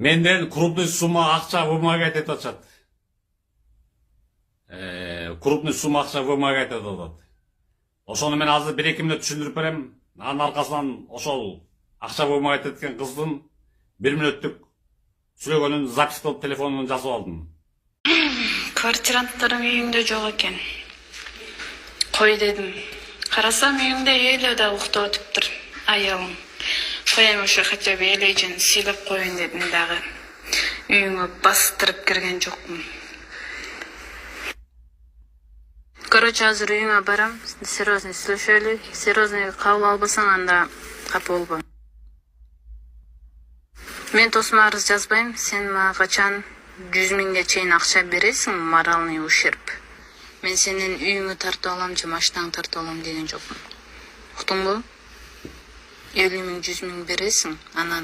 Menden крупный сумма акча вымогать этіп атышат. Крупный сумма акча вымогать этіп атат. Ошону мен азыр 1-2 мүнөт түшүндүрүп берем. Анын аркасынан ошол акча вымогать эткен кыздын 1 мүнөттүк сүйлөгөнүн запись кылып телефонун жасап алдым. Квартиранттарым үйүңдө жок экен. Кой дедим. Карасам үйүңдө эле да уктап отуптур. Аялым. Коем ушу хотя бы эле үчүн сыйлап коеюн дедим дагы. Үйүңө бастырып кирген жокмун. Короче, азыр үйүңө барам. Серьезный слушали. Серьезный кабыл албасаң, анда капа болбо. Мен тосма арыз жазбайм. Сен мага качан 100 миңге чейин акча бересиң, моральный ущерб. Мен сенин үйүңө тартып алам же машинаңды тартып алам деген жокмун. Уктуңбу? 50 миң 100 миң бересиң, анан